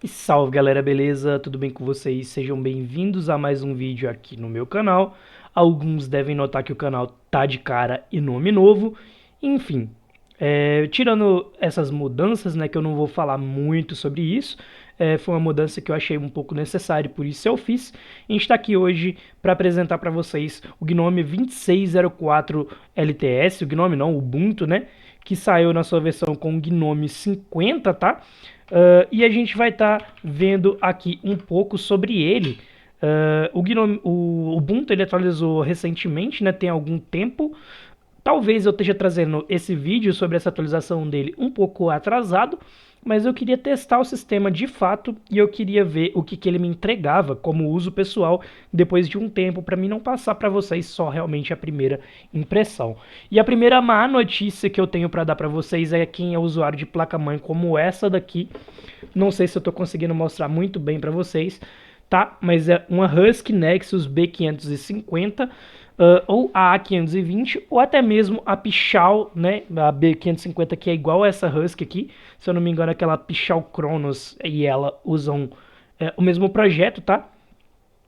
E salve galera, beleza? Tudo bem com vocês? Sejam bem-vindos a mais um vídeo aqui no meu canal. Alguns devem notar que o canal tá de cara e nome novo. Enfim, tirando essas mudanças, né, que eu não vou falar muito sobre isso, foi uma mudança que eu achei um pouco necessária, por isso eu fiz. A gente está aqui hoje para apresentar para vocês o Gnome 2604 LTS, o Gnome não, o Ubuntu, né, que saiu na sua versão com o Gnome 50, tá? E a gente vai estar vendo aqui um pouco sobre ele. O Ubuntu ele atualizou recentemente, né, tem algum tempo. Talvez eu esteja trazendo esse vídeo sobre essa atualização dele um pouco atrasado, mas eu queria testar o sistema de fato e eu queria ver o que ele me entregava como uso pessoal depois de um tempo, para mim não passar para vocês só realmente a primeira impressão. E a primeira má notícia que eu tenho para dar para vocês é quem é usuário de placa-mãe como essa daqui. Não sei se eu estou conseguindo mostrar muito bem para vocês, tá? Mas é uma Husky Nexus B550 ou a A520 ou até mesmo a Pichau, né? A B550 que é igual a essa Husky aqui, se eu não me engano aquela Pichau Cronos e ela usam o mesmo projeto, tá?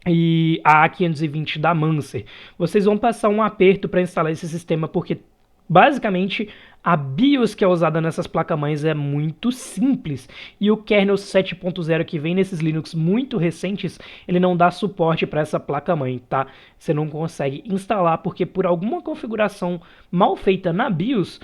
E a A520 da Mancer. Vocês vão passar um aperto para instalar esse sistema porque basicamente a BIOS que é usada nessas placas-mães é muito simples e o kernel 7.0 que vem nesses Linux muito recentes, ele não dá suporte para essa placa-mãe, tá? Você não consegue instalar porque por alguma configuração mal feita na BIOS,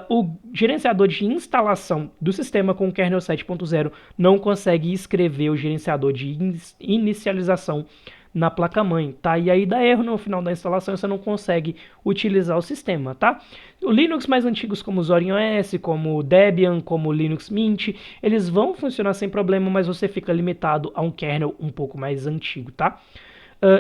o gerenciador de instalação do sistema com o kernel 7.0 não consegue escrever o gerenciador de inicialização na placa-mãe, tá? E aí dá erro no final da instalação e você não consegue utilizar o sistema, tá? O Linux mais antigos como o Zorin OS, como o Debian, como o Linux Mint, eles vão funcionar sem problema, mas você fica limitado a um kernel um pouco mais antigo, tá?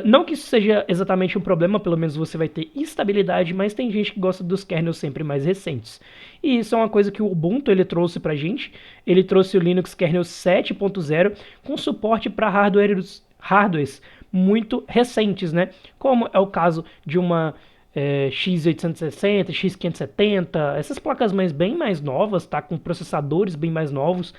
Não que isso seja exatamente um problema, pelo menos você vai ter estabilidade, mas tem gente que gosta dos kernels sempre mais recentes. E isso é uma coisa que o Ubuntu ele trouxe pra gente. Ele trouxe o Linux kernel 7.0 com suporte para hardwares muito recentes, né? Como é o caso de uma X860, X570, essas placas-mães bem mais novas, tá? Com processadores bem mais novos.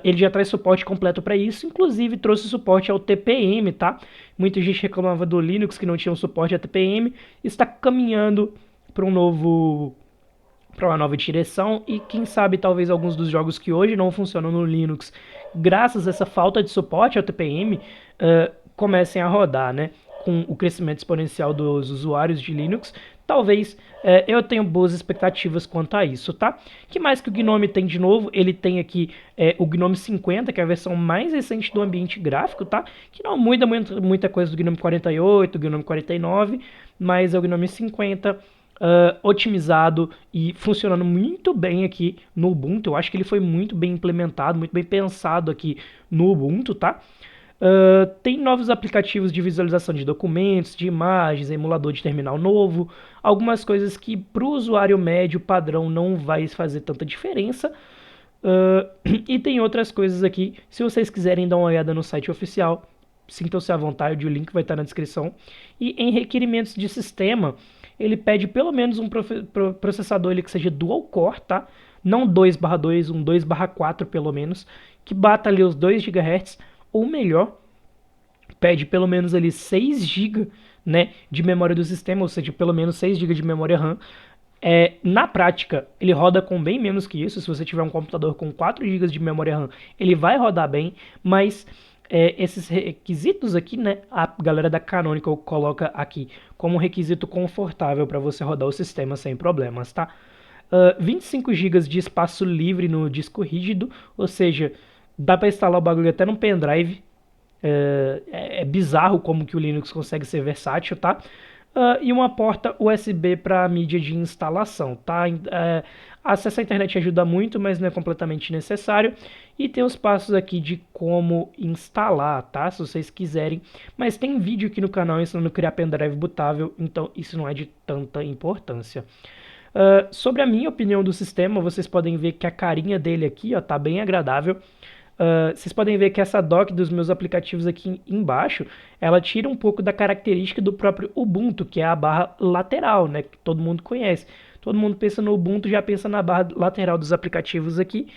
Ele já traz suporte completo para isso, inclusive trouxe suporte ao TPM, tá? Muita gente reclamava do Linux que não tinha um suporte a TPM, está caminhando para uma nova direção e quem sabe talvez alguns dos jogos que hoje não funcionam no Linux, graças a essa falta de suporte ao TPM, comecem a rodar, né? Com o crescimento exponencial dos usuários de Linux, talvez eu tenha boas expectativas quanto a isso, tá? Que mais que o Gnome tem de novo? Ele tem aqui o Gnome 50, que é a versão mais recente do ambiente gráfico, tá? Que não muda muita coisa do Gnome 48, do Gnome 49, mas é o Gnome 50 otimizado e funcionando muito bem aqui no Ubuntu. Eu acho que ele foi muito bem implementado, muito bem pensado aqui no Ubuntu, tá? Tem novos aplicativos de visualização de documentos, de imagens, emulador de terminal novo, algumas coisas que para o usuário médio padrão não vai fazer tanta diferença. E tem outras coisas aqui, se vocês quiserem dar uma olhada no site oficial, sintam-se à vontade, o link vai estar na descrição. E em requerimentos de sistema, ele pede pelo menos um processador que seja dual core, tá? Não 2/2, um 2/4 pelo menos, que bata ali os 2 GHz, ou melhor, pede pelo menos ali 6 GB, né, de memória do sistema, ou seja, pelo menos 6 GB de memória RAM. Na prática, ele roda com bem menos que isso. Se você tiver um computador com 4 GB de memória RAM, ele vai rodar bem, mas esses requisitos aqui, né, a galera da Canonical coloca aqui como requisito confortável para você rodar o sistema sem problemas, tá? 25 GB de espaço livre no disco rígido, ou seja, dá para instalar o bagulho até num pendrive. É bizarro como que o Linux consegue ser versátil, tá? E uma porta USB para mídia de instalação, tá? Acesso à internet ajuda muito, mas não é completamente necessário. E tem os passos aqui de como instalar, tá? Se vocês quiserem. Mas tem vídeo aqui no canal ensinando a criar pendrive bootável, então isso não é de tanta importância. Sobre a minha opinião do sistema, vocês podem ver que a carinha dele aqui, ó, tá bem agradável. Vocês podem ver que essa dock dos meus aplicativos aqui embaixo, ela tira um pouco da característica do próprio Ubuntu, que é a barra lateral, né, que todo mundo conhece. Todo mundo pensa no Ubuntu, já pensa na barra lateral dos aplicativos aqui.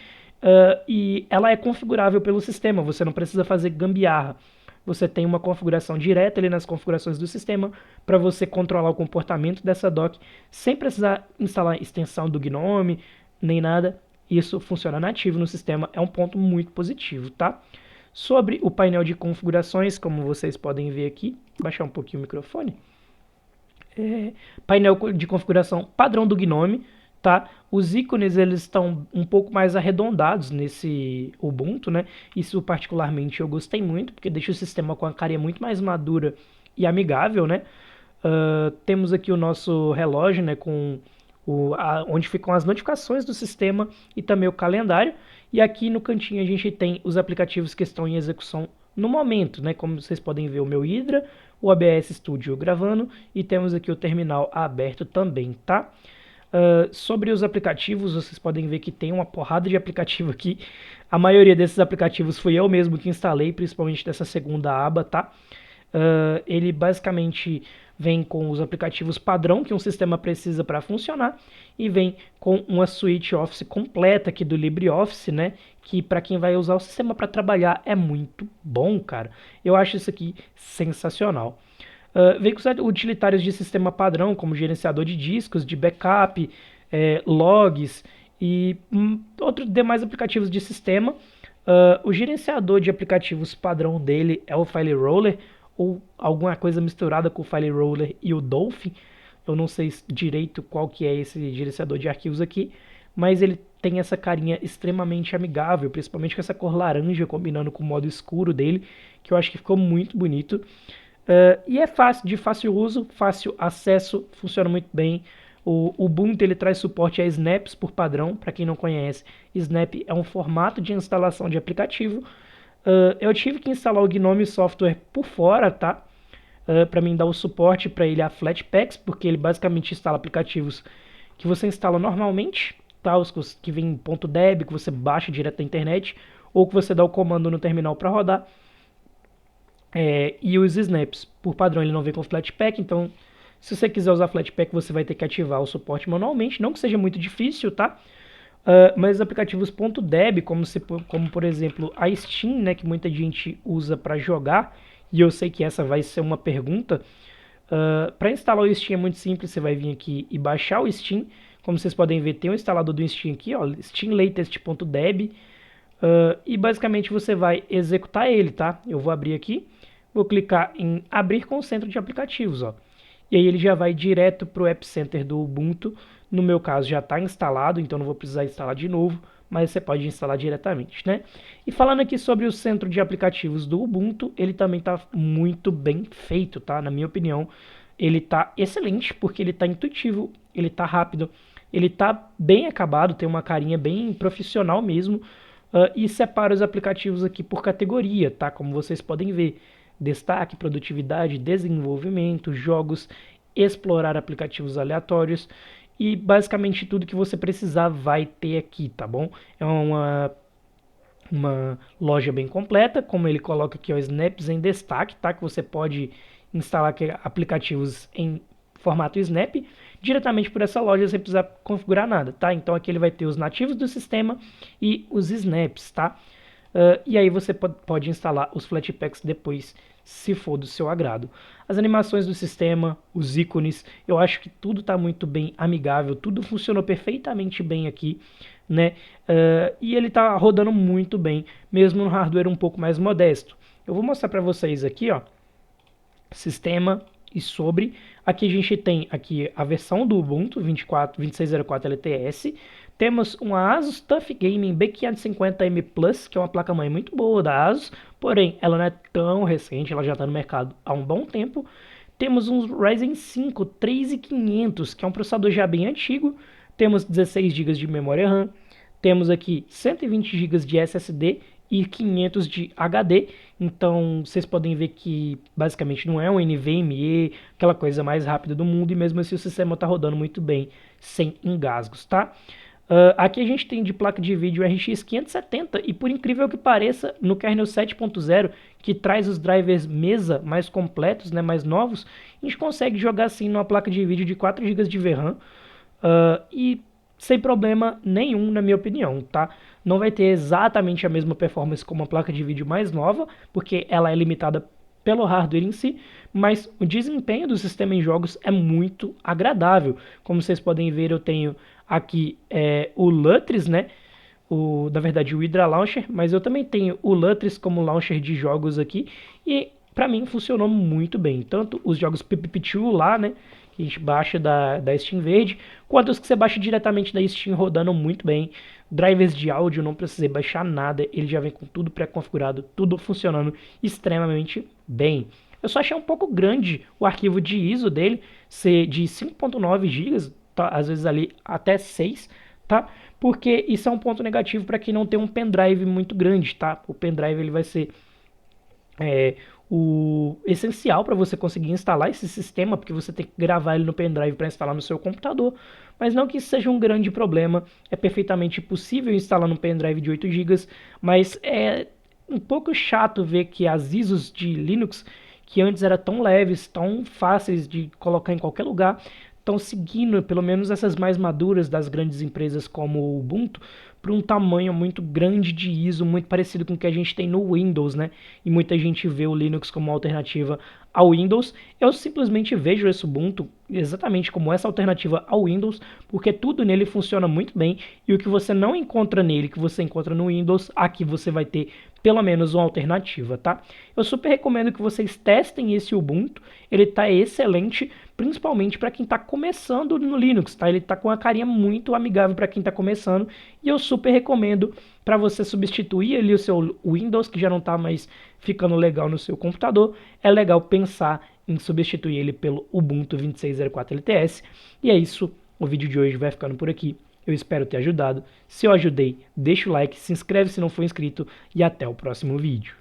e ela é configurável pelo sistema, você não precisa fazer gambiarra. Você tem uma configuração direta ali nas configurações do sistema para você controlar o comportamento dessa dock sem precisar instalar extensão do Gnome nem nada. Isso funciona nativo no sistema, é um ponto muito positivo, tá? Sobre o painel de configurações, como vocês podem ver aqui, vou baixar um pouquinho o microfone. Painel de configuração padrão do Gnome, tá? Os ícones eles estão um pouco mais arredondados nesse Ubuntu, né? Isso particularmente eu gostei muito, porque deixa o sistema com a carinha muito mais madura e amigável, né? Temos aqui o nosso relógio, né? Com onde ficam as notificações do sistema e também o calendário. E aqui no cantinho a gente tem os aplicativos que estão em execução no momento, né? Como vocês podem ver, o meu Hydra, o OBS Studio gravando e temos aqui o terminal aberto também, tá? Sobre os aplicativos, vocês podem ver que tem uma porrada de aplicativo aqui. A maioria desses aplicativos foi eu mesmo que instalei, principalmente dessa segunda aba, tá? Ele basicamente vem com os aplicativos padrão que um sistema precisa para funcionar e vem com uma suite Office completa aqui do LibreOffice, né? Que para quem vai usar o sistema para trabalhar é muito bom, cara. Eu acho isso aqui sensacional. Vem com utilitários de sistema padrão, como gerenciador de discos, de backup, logs e outros demais aplicativos de sistema. O gerenciador de aplicativos padrão dele é o File Roller, ou alguma coisa misturada com o File Roller e o Dolphin. Eu não sei direito qual que é esse gerenciador de arquivos aqui, mas ele tem essa carinha extremamente amigável, principalmente com essa cor laranja combinando com o modo escuro dele, que eu acho que ficou muito bonito. E é fácil, de fácil uso, fácil acesso, funciona muito bem. O Ubuntu ele traz suporte a snaps por padrão, para quem não conhece. Snap é um formato de instalação de aplicativo. Eu tive que instalar o Gnome Software por fora, tá? Para mim dar o suporte para ele a Flatpaks, porque ele basicamente instala aplicativos que você instala normalmente, tá? Os que vem em .deb, que você baixa direto da internet, ou que você dá o comando no terminal para rodar. E os snaps, por padrão, ele não vem com Flatpak, então se você quiser usar Flatpak, você vai ter que ativar o suporte manualmente, não que seja muito difícil, tá? Mas aplicativos .deb, como por exemplo a Steam, né, que muita gente usa para jogar, e eu sei que essa vai ser uma pergunta, para instalar o Steam é muito simples, você vai vir aqui e baixar o Steam, como vocês podem ver, tem um instalador do Steam aqui, ó, steamlatest.deb, e basicamente você vai executar ele, tá? Eu vou abrir aqui, vou clicar em abrir com o centro de aplicativos, ó. E aí ele já vai direto para o App Center do Ubuntu. No meu caso já está instalado, então não vou precisar instalar de novo, mas você pode instalar diretamente, né? E falando aqui sobre o centro de aplicativos do Ubuntu, ele também está muito bem feito, tá? Na minha opinião, ele está excelente, porque ele está intuitivo, ele está rápido, ele está bem acabado, tem uma carinha bem profissional mesmo, e separa os aplicativos aqui por categoria, tá? Como vocês podem ver. Destaque, produtividade, desenvolvimento, jogos, explorar aplicativos aleatórios e basicamente tudo que você precisar vai ter aqui, tá bom? É uma loja bem completa, como ele coloca aqui, ó, Snaps em destaque, tá? Que você pode instalar aplicativos em formato Snap diretamente por essa loja sem precisar configurar nada, tá? Então aqui ele vai ter os nativos do sistema e os Snaps, tá? E aí você pode instalar os Flatpaks depois, se for do seu agrado. As animações do sistema, os ícones, eu acho que tudo está muito bem amigável, tudo funcionou perfeitamente bem aqui, né? E ele está rodando muito bem, mesmo no hardware um pouco mais modesto. Eu vou mostrar para vocês aqui, ó, sistema e sobre. Aqui a gente tem aqui a versão do Ubuntu 2604 LTS. Temos uma Asus TUF Gaming B550M Plus, que é uma placa-mãe muito boa da Asus, porém ela não é tão recente, ela já está no mercado há um bom tempo. Temos um Ryzen 5 3500, que é um processador já bem antigo. Temos 16 GB de memória RAM. Temos aqui 120 GB de SSD e 500 de HD, então vocês podem ver que basicamente não é um NVMe, aquela coisa mais rápida do mundo, e mesmo assim o sistema está rodando muito bem, sem engasgos, tá? Aqui a gente tem de placa de vídeo RX 570 e por incrível que pareça, no kernel 7.0, que traz os drivers mesa mais completos, né, mais novos, a gente consegue jogar assim numa placa de vídeo de 4 GB de VRAM e sem problema nenhum, na minha opinião, tá? não vai ter exatamente a mesma performance como uma placa de vídeo mais nova, porque ela é limitada pelo hardware em si, mas o desempenho do sistema em jogos é muito agradável. Como vocês podem ver, eu tenho aqui o Lutris, né? Na verdade, o Hydra Launcher, mas eu também tenho o Lutris como launcher de jogos aqui, e para mim funcionou muito bem. Tanto os jogos PPP2 lá, né? Que a gente baixa da Steam Verde, quanto os que você baixa diretamente da Steam rodando muito bem. Drivers de áudio, não precisei baixar nada, ele já vem com tudo pré-configurado, tudo funcionando extremamente bem. Eu só achei um pouco grande o arquivo de ISO dele, ser de 5.9 GB, tá? Às vezes ali até 6, tá? Porque isso é um ponto negativo para quem não tem um pendrive muito grande, tá? O pendrive ele vai ser o essencial para você conseguir instalar esse sistema, porque você tem que gravar ele no pendrive para instalar no seu computador, mas não que isso seja um grande problema, é perfeitamente possível instalar no pendrive de 8 GB, mas é um pouco chato ver que as ISOs de Linux, que antes eram tão leves, tão fáceis de colocar em qualquer lugar, estão seguindo, pelo menos essas mais maduras das grandes empresas como o Ubuntu, para um tamanho muito grande de ISO, muito parecido com o que a gente tem no Windows, né? E muita gente vê o Linux como uma alternativa ao Windows. Eu simplesmente vejo esse Ubuntu exatamente como essa alternativa ao Windows, porque tudo nele funciona muito bem, e o que você não encontra nele, que você encontra no Windows, aqui você vai ter pelo menos uma alternativa, tá? Eu super recomendo que vocês testem esse Ubuntu, ele tá excelente, principalmente para quem está começando no Linux, tá? Ele tá com uma carinha muito amigável para quem está começando, e eu super recomendo para você substituir ali o seu Windows, que já não está mais ficando legal no seu computador. É legal pensar em substituir ele pelo Ubuntu 26.04 LTS. E é isso, o vídeo de hoje vai ficando por aqui. Eu espero ter ajudado. Se eu ajudei, deixa o like, se inscreve se não for inscrito e até o próximo vídeo.